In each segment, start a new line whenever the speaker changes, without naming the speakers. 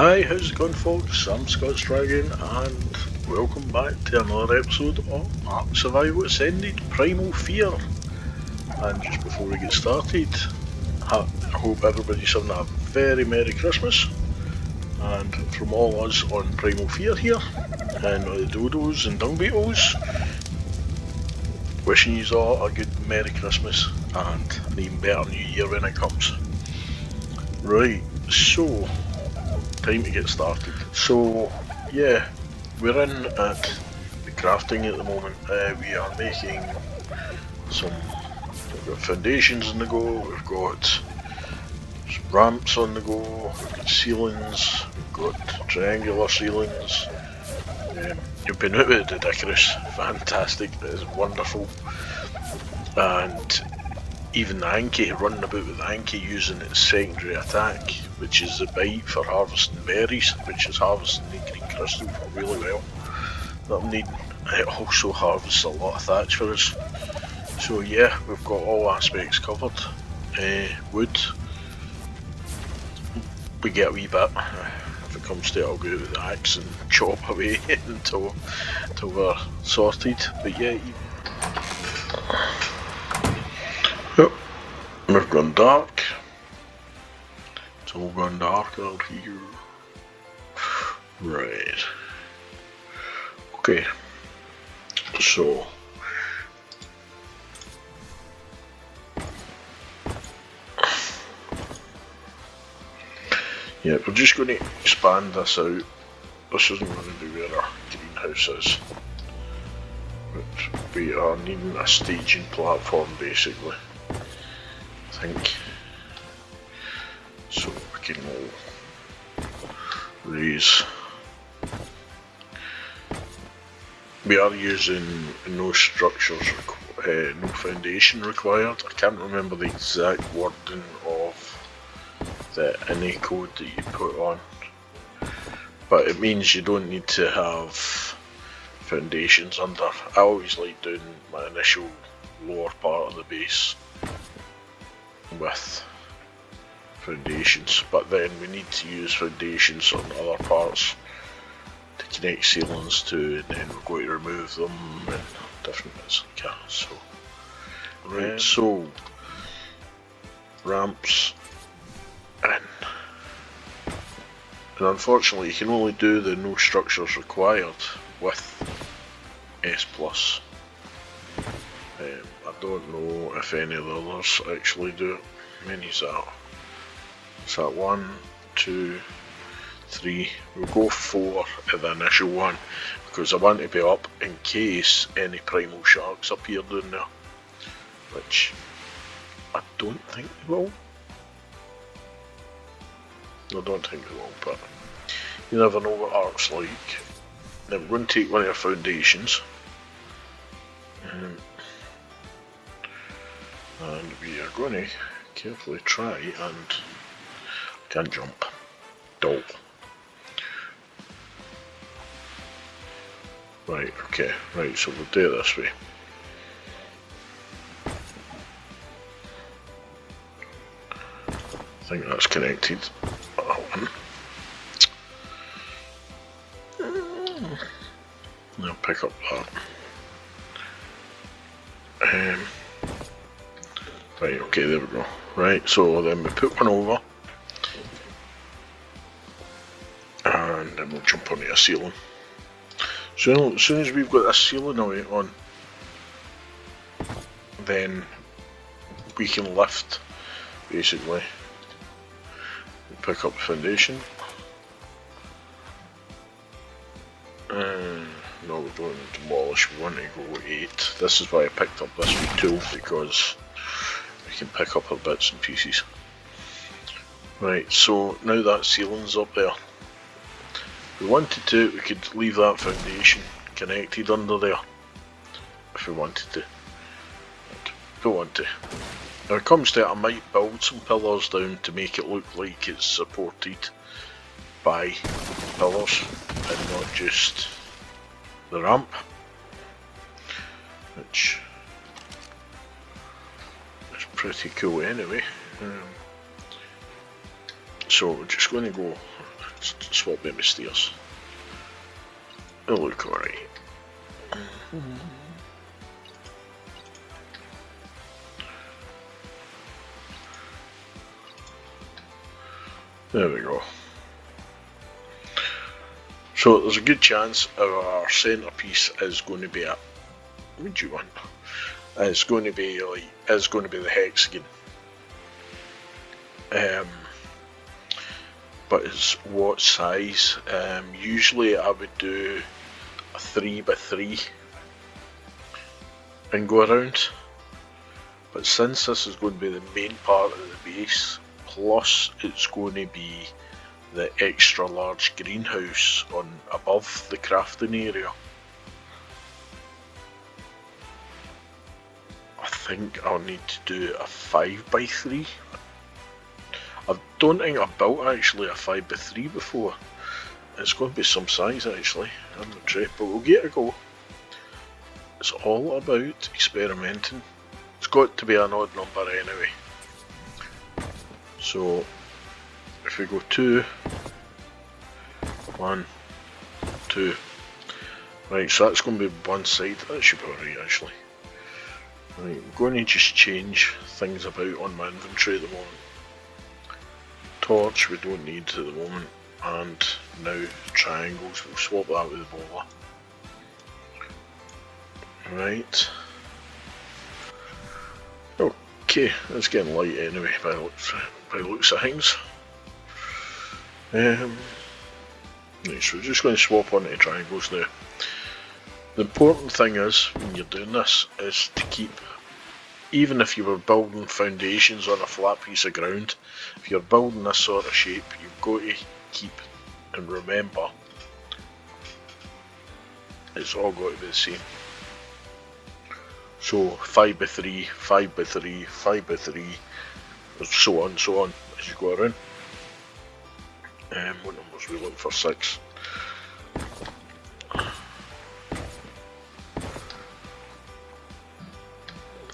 Hi, how's it going folks? I'm Scott's Dragon and welcome back to another episode of Ark Survival Ascended Primal Fear. And just before we get started, I hope everybody's having a very Merry Christmas. And from all us on Primal Fear here, and all the dodos and dung beetles, wishing you all a good Merry Christmas and an even better New Year when it comes. Right, so time to get started. So yeah, we're in at the crafting at the moment. We are making we've got foundations on the go, we've got ramps on the go, we've got ceilings, we've got triangular ceilings. You've been out with the Dicarus, fantastic, it is wonderful. And even the Anki, running about with the Anki using its secondary attack, which is the bite for harvesting berries, which is harvesting the green crystals really well that I'm needing. It also harvests a lot of thatch for us. So yeah, we've got all aspects covered. Wood, we get a wee bit. If it comes to it, I'll go out with the axe and chop away until we're sorted. But yeah, yep. We've gone dark. It's all gone dark out here. Right. Okay. So. Yeah, we're just going to expand this out. This isn't going to be where our greenhouse is. But we are needing a staging platform basically. I think. So we can all raise. We are using no structures, no foundation required. I can't remember the exact wording of the ini code that you put on, but it means you don't need to have foundations under. I always like doing my initial lower part of the base with foundations, but then we need to use foundations on other parts to connect ceilings to, and then we're going to remove them and different bits like that. So, right, so ramps in. And unfortunately you can only do the no structures required with S+. I don't know if any of the others actually do it. How many is that? Is that 1, 2, 3? We'll go 4 at the initial one because I want to be up in case any primal sharks appear down there, which I don't think they will. I don't think they will, but you never know what Ark's like. Now we're going to take one of our foundations, and we are going to carefully try and I can't jump. Dope. Right, okay, right, so we'll do it this way. I think that's connected. I'll pick up that. Right, okay, there we go. Right, so then we put one over. And then we'll jump onto a ceiling. So as soon as we've got a ceiling away on, then we can lift, basically. We pick up the foundation. No, we don't want to demolish, we want to go 8. This is why I picked up this wee tool, because we can pick up our bits and pieces. Right, so now that ceiling's up there. If we wanted to, we could leave that foundation connected under there, if we wanted to. But don't want to. When it comes to it, I might build some pillars down to make it look like it's supported by pillars and not just the ramp, which is pretty cool anyway. So we're just going to go swap out my stairs. It'll look alright. There we go. So there's a good chance our centerpiece is going to be a. What do you want? It's going to be the hexagon. But it's what size? Usually I would do a 3x3 and go around. But since this is going to be the main part of the base, plus it's going to be the extra large greenhouse on above the crafting area, I think I'll need to do a 5x3. I don't think I've built actually a 5x3 before. It's going to be some size actually, I'm not sure, but we'll get a go. It's all about experimenting. It's got to be an odd number anyway. So if we go 2, 1, 2. Right, so that's going to be one side. That should be alright actually. Right, I'm going to just change things about on my inventory at the moment. Torch we don't need at the moment, and now triangles, we'll swap that with the bowler. Right. Okay, it's getting light anyway by the looks of things. Right, so we're just going to swap onto triangles now. The important thing is, when you're doing this, is to keep, even if you were building foundations on a flat piece of ground, if you're building this sort of shape, you've got to keep and remember it's all got to be the same. So 5x3, 5x3, 5x3, so on, so on as you go around. What numbers we look for? 6.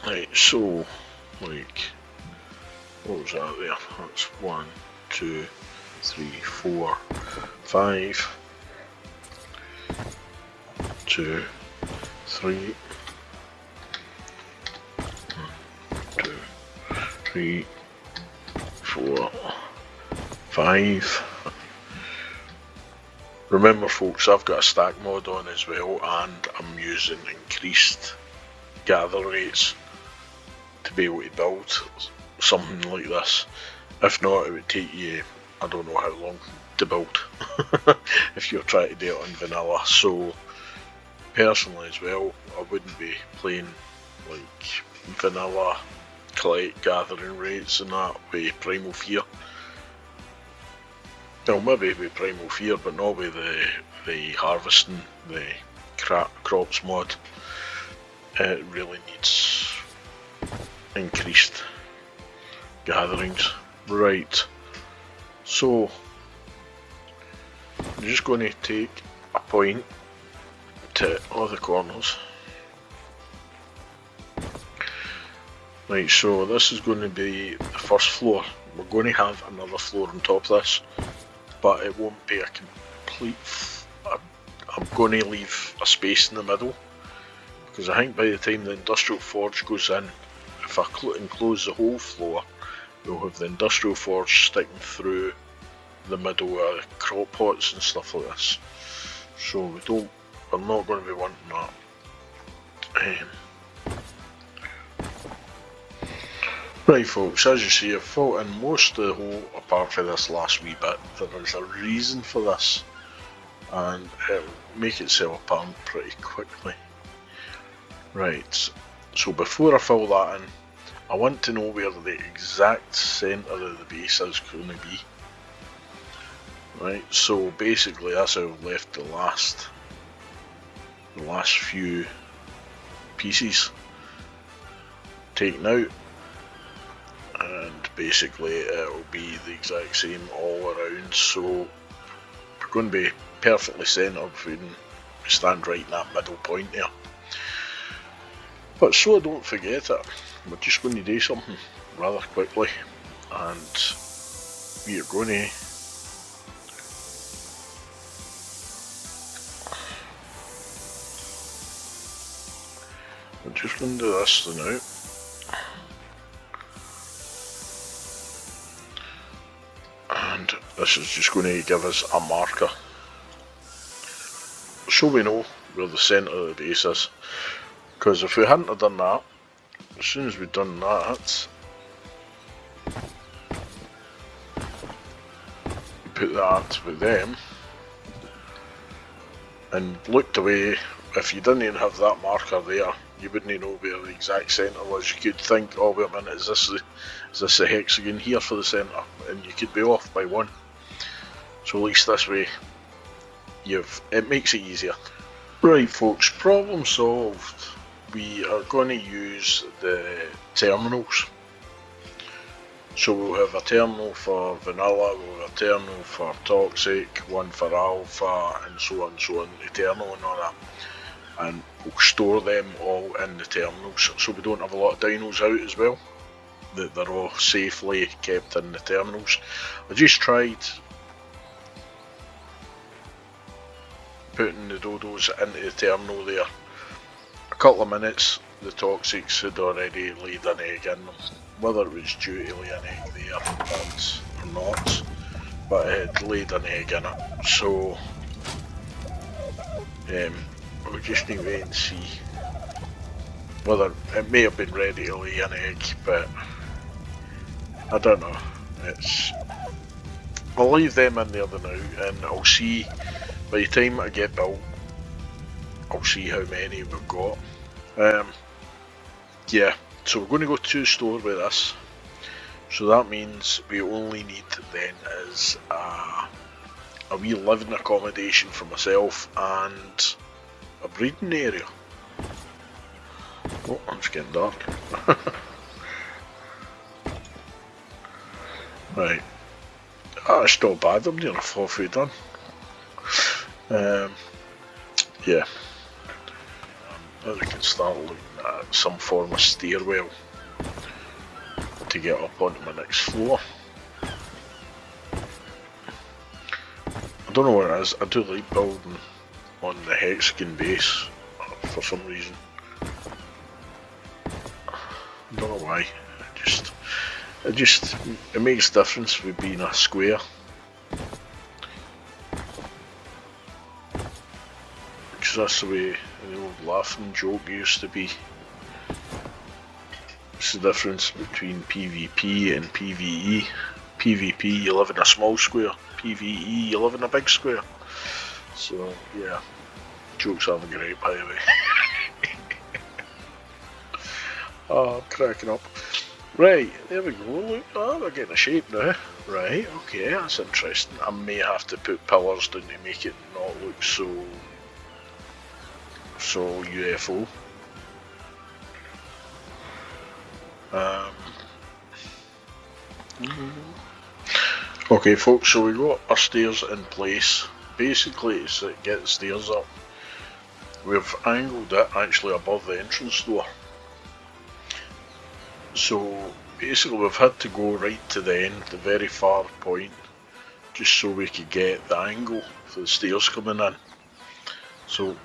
Right, so like, what was that there? That's 1, 2, 3, 4, 5, 2, 3, 2, 3, 4, 5. Remember folks, I've got a stack mod on as well, and I'm using increased gather rates to be able to build something like this. If not, it would take you, I don't know how long to build if you're trying to do it on vanilla. So personally as well, I wouldn't be playing like vanilla collect gathering rates and that with Primal Fear. Well, maybe with Primal Fear, but not with the harvesting, the crops mod. It really needs increased gatherings. Right, so I'm just going to take a point to all the corners. Right, so this is going to be the first floor. We're going to have another floor on top of this, but it won't be a complete. I'm going to leave a space in the middle, because I think by the time the industrial forge goes in, if I enclose the whole floor, we'll have the industrial forge sticking through the middle of the crop pots and stuff like this. So we're not going to be wanting that. Right folks, as you see, I've filled in most of the hole apart from this last wee bit. There is a reason for this, and it'll make itself apparent pretty quickly. Right, so before I fill that in, I want to know where the exact centre of the base is going to be. Right, so basically that's how I've left the last few pieces taken out, and basically it'll be the exact same all around. So we're going to be perfectly centred if we stand right in that middle point there. But so I don't forget it, we're just going to do something rather quickly, and we are going to I'm just going to do this now. And this is just going to give us a marker, so we know where the centre of the base is. Because if we hadn't have done that, as soon as we'd done that, put that with them, and looked away, if you didn't even have that marker there, you wouldn't know where the exact centre was. You could think, oh wait a minute, is this the hexagon here for the centre? And you could be off by one. So at least this way, it makes it easier. Right folks, problem solved. We are going to use the terminals. So we'll have a terminal for vanilla, we'll have a terminal for toxic, one for alpha, and so on, eternal and all that. And we'll store them all in the terminals, so we don't have a lot of dinos out as well. That they're all safely kept in the terminals. I just tried putting the dodos into the terminal there. A couple of minutes, the toxics had already laid an egg in them. Whether it was due to lay an egg there or not, but it had laid an egg in it. So we just need to wait and see whether it may have been ready to lay an egg, but I don't know. I'll leave them in there now, and I'll see by the time I get built. I'll see how many we've got. Yeah, so we're going to go to store with this. So that means we only need then is a wee living accommodation for myself and a breeding area. Oh, it's getting dark. Right. That's not bad, I'm nearly halfway done. Yeah. Now we can start looking at some form of stairwell to get up onto my next floor. I don't know what it is, I do like building on the hexagon base for some reason. I don't know why, it makes a difference with being a square. Because that's the way the old laughing joke used to be. It's the difference between PvP and PvE. PvP, you live in a small square. PvE, you live in a big square. So, yeah. Jokes aren't great, by the way. Oh, I'm cracking up. Right, there we go. Look, we're getting a shape now. Right, okay, that's interesting. I may have to put pillars down to make it not look so UFO. Okay folks, so we got our stairs in place. Basically to get the stairs up, we've angled it actually above the entrance door. So basically we've had to go right to the end, the very far point, just so we could get the angle for the stairs coming in. So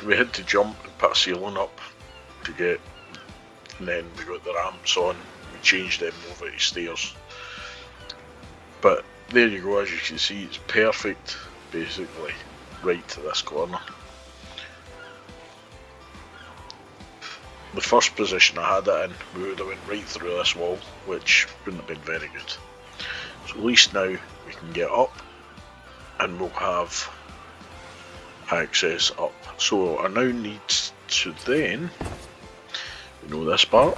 we had to jump and put a ceiling up to get, and then we got the ramps on, we changed them over to stairs. But there you go, as you can see, it's perfect, basically, right to this corner. The first position I had it in, we would have went right through this wall, which wouldn't have been very good. So at least now we can get up, and we'll have access up. So I now need to then, you know this part,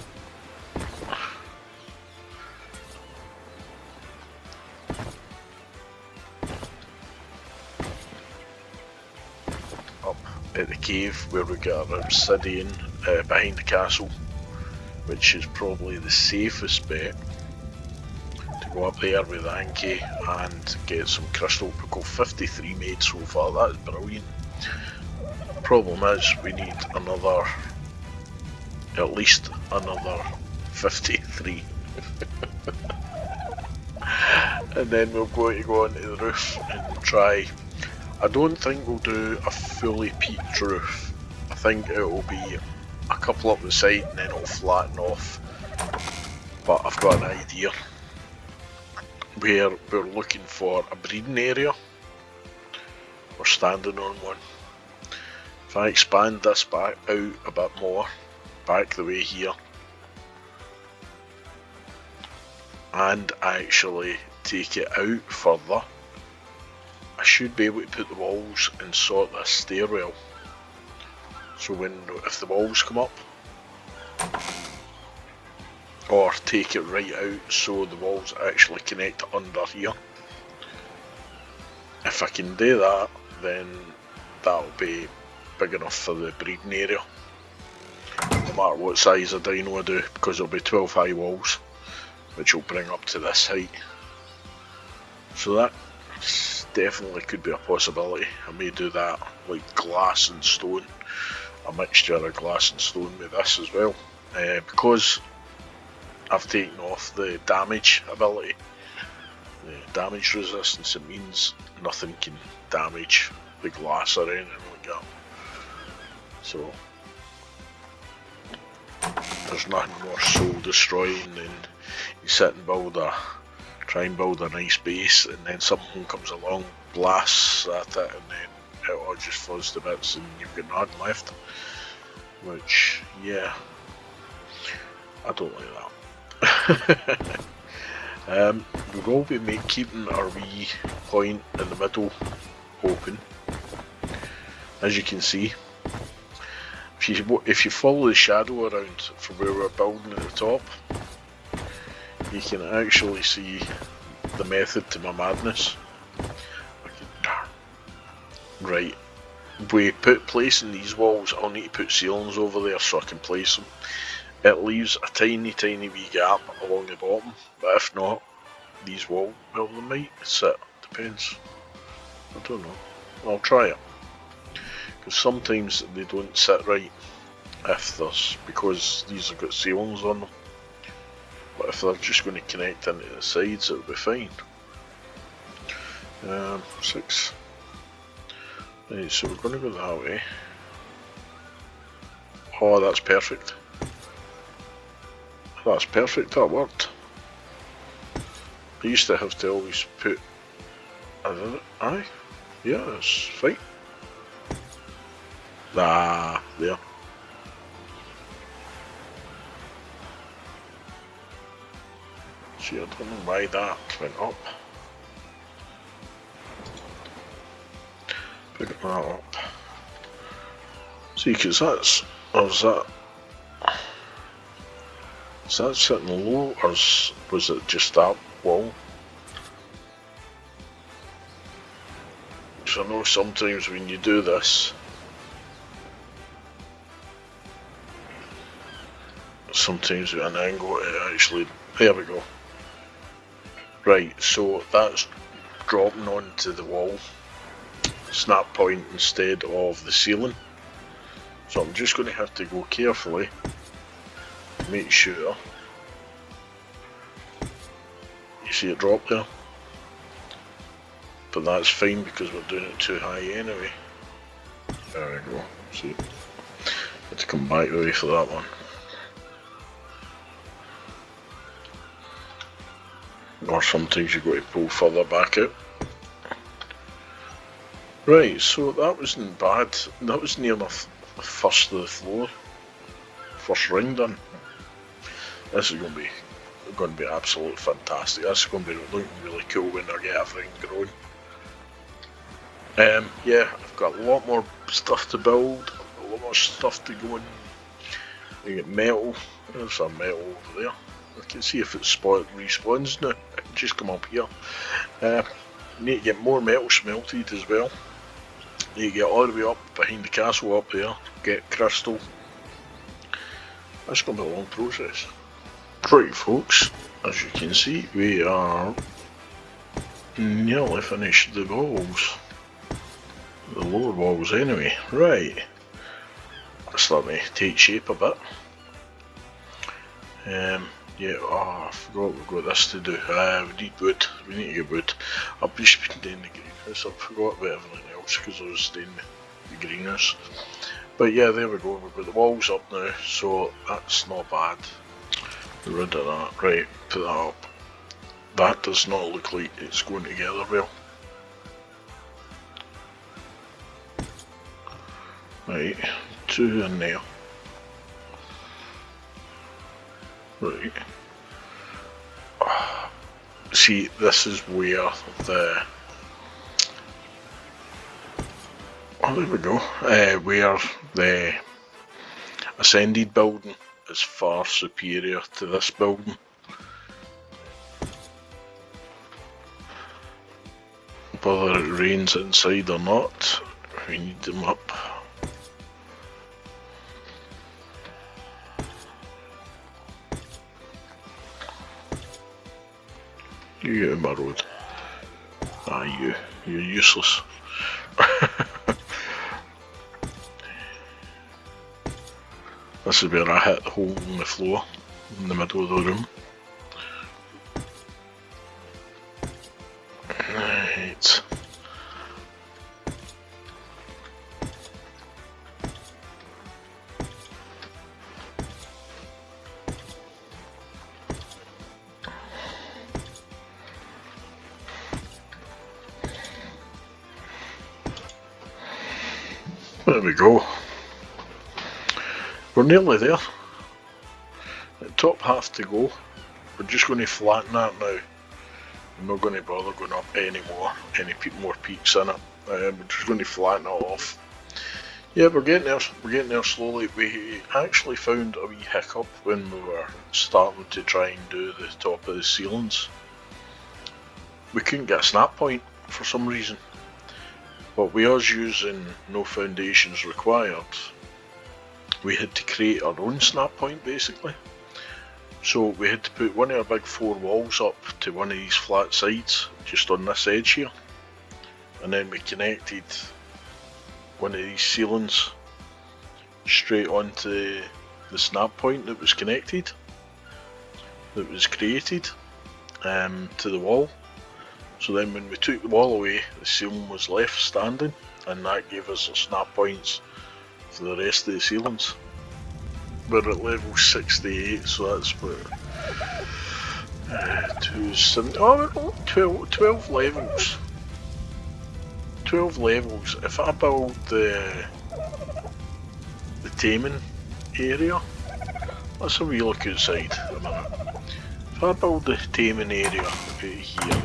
up at the cave where we got our obsidian behind the castle, which is probably the safest bet, to go up there with Anki and get some crystal. We've got 53 made so far, that is brilliant. Problem is we need another, at least another 53. And then we'll go onto the roof and try. I don't think we'll do a fully peaked roof. I think it will be a couple up the side and then it'll flatten off. But I've got an idea where we're looking for a breeding area. We're standing on one. If I expand this back out a bit more, back the way here, and actually take it out further, I should be able to put the walls and sort this stairwell. So if the walls come up, or take it right out so the walls actually connect under here. If I can do that, then that'll be big enough for the breeding area. No matter what size of dino I do, because it'll be 12 high walls, which will bring up to this height. So that definitely could be a possibility. I may do that like glass and stone, a mixture of glass and stone with this as well. Because I've taken off the damage ability, the damage resistance, it means nothing can damage the glass or anything like that. So there's nothing more soul destroying than you sit and try and build a nice base, and then someone comes along, blasts at it, and then it all just falls to bits and you've got nothing left. Which, yeah, I don't like that. We will be keeping our wee point in the middle open. As you can see, if you follow the shadow around from where we're building at the top, you can actually see the method to my madness. Right, we placing these walls, I'll need to put ceilings over there so I can place them. It leaves a tiny wee gap along the bottom, but if not, these walls, well, they might sit, depends. I don't know, I'll try it. Because sometimes they don't sit right because these have got ceilings on them. But if they're just going to connect into the sides, it'll be fine. 6. Right, so we're going to go that way. Oh, that's perfect. That's perfect, that worked. I used to have to always put... Aye, yeah, that's fine. Ah, there. See, I don't know why that went up. Pick that up. See, because that's... Or is that sitting low, or was it just that wall? So I know sometimes when you do this, sometimes with an angle it actually... There we go. Right, so that's dropping onto the wall, snap point instead of the ceiling. So I'm just going to have to go carefully, make sure. You see it drop there? But that's fine because we're doing it too high anyway. There we go, see. Had to come back away for that one. Or sometimes you've got to pull further back out. Right, so that wasn't bad. That was near enough first of the floor. First ring done. This is going to be absolutely fantastic. This is going to be looking really cool when I get everything going. Yeah, I've got a lot more stuff to build, a lot more stuff to go in. You get metal. There's some metal over there. I can see if it respawns now. I can just come up here. Need to get more metal smelted as well. Need to get all the way up behind the castle up there. Get crystal. That's going to be a long process. Right folks, as you can see we are nearly finished the walls. The lower walls anyway. Right. Let's let me take shape a bit. Yeah, oh, I forgot we've got this to do. We need wood. We need to get wood. I've just been doing the greenhouse. I forgot about everything else because I was doing the greenhouse. But yeah, there we go, we've got the walls up now, so that's not bad. Get rid of that, right, put that up. That does not look like it's going together well. Right, 2 in there. Right. See, this is where the... Oh, there we go. Where the Ascended building is far superior to this building. Whether it rains inside or not, we need them up. You get in my road. Ah, you're useless. This is where I hit the hole in the floor, in the middle of the room. Right. There we go. We're nearly there. The top half to go. We're just going to flatten that now. I'm not going to bother going up anymore, any more peaks in it. We're just going to flatten it off. Yeah, we're getting there slowly. We actually found a wee hiccup when we were starting to try and do the top of the ceilings. We couldn't get a snap point for some reason. But with us using no foundations required, we had to create our own snap point basically. So we had to put one of our big 4 walls up to one of these flat sides, just on this edge here. And then we connected one of these ceilings straight onto the snap point that was connected, that was created to the wall. So then when we took the wall away, the ceiling was left standing, and that gave us the snap points for the rest of the ceilings. We're at level 68, so that's what 270. Oh, 12 levels. 12 levels. If I build the taming area, let's have a wee look outside a minute. If I build the taming area out here,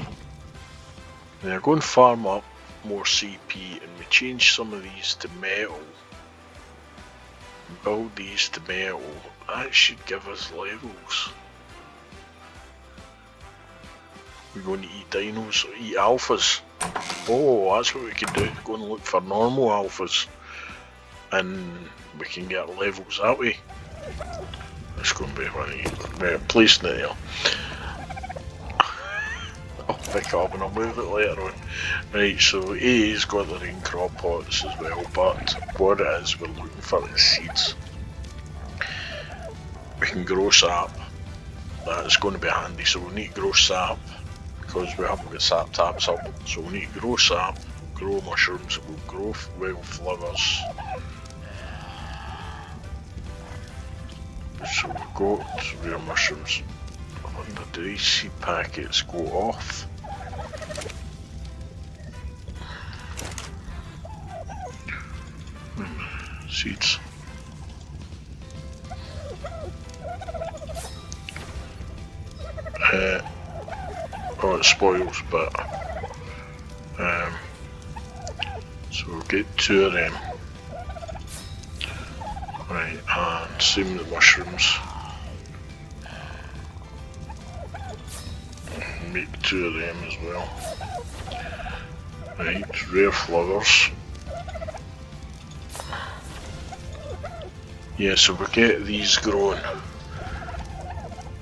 then I go and farm up more CP, and we change some of these to metal. Build these to metal. That should give us levels. We're going to eat dinos, eat alphas. Oh, that's what we can do. Go and look for normal alphas, and we can get levels that way. That's going to be funny. Right, placing it there. I'll pick up and I'll move it later on. Right, so A's got the rain crop pots as well, but what it is we're looking for is seeds. We can grow sap. That's going to be handy, so we need to grow sap because we haven't got sap taps up. So we need to grow sap, grow mushrooms, we'll grow wildflowers. So we've got rare mushrooms. I wonder, do these seed packets go off? Seeds. Oh, it spoils, but so we'll get 2 of them. Right, and same with the mushrooms. Make 2 of them as well. Right, rare flowers. Yeah, so we get these growing.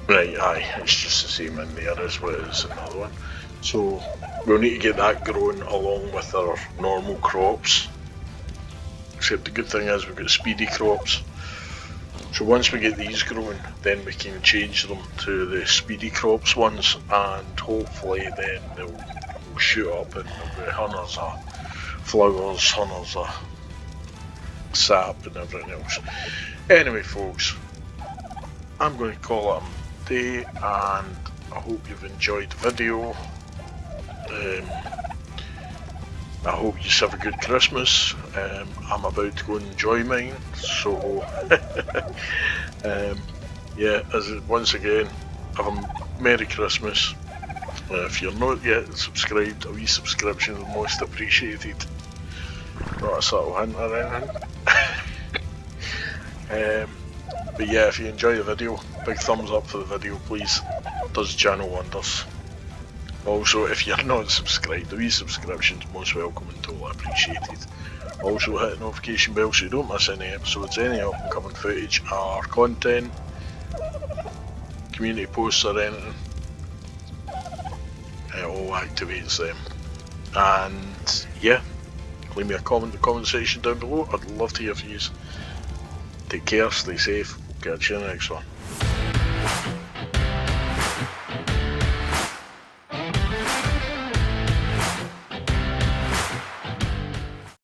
Right, aye, it's just the same in there as what it is in the other one. So we'll need to get that growing along with our normal crops. Except the good thing is we've got speedy crops. So once we get these growing, then we can change them to the speedy crops ones, and hopefully then they'll shoot up and there'll be hundreds of flowers, hundreds of sap and everything else. Anyway folks, I'm going to call it a day, and I hope you've enjoyed the video. I hope you have a good Christmas. I'm about to go and enjoy mine, so yeah, once again, have a Merry Christmas. If you're not yet subscribed, a wee subscription is most appreciated. Not a subtle hint or anything. But yeah, if you enjoy the video, big thumbs up for the video please. It does channel wonders. Also, if you're not subscribed, a wee subscription is most welcome and totally appreciated. Also hit the notification bell so you don't miss any episodes, any up and coming footage or content, community posts or anything. It all activates them. And yeah, leave me a comment in the comment section down below. I'd love to hear from you. Take care, stay safe, catch you in the next one.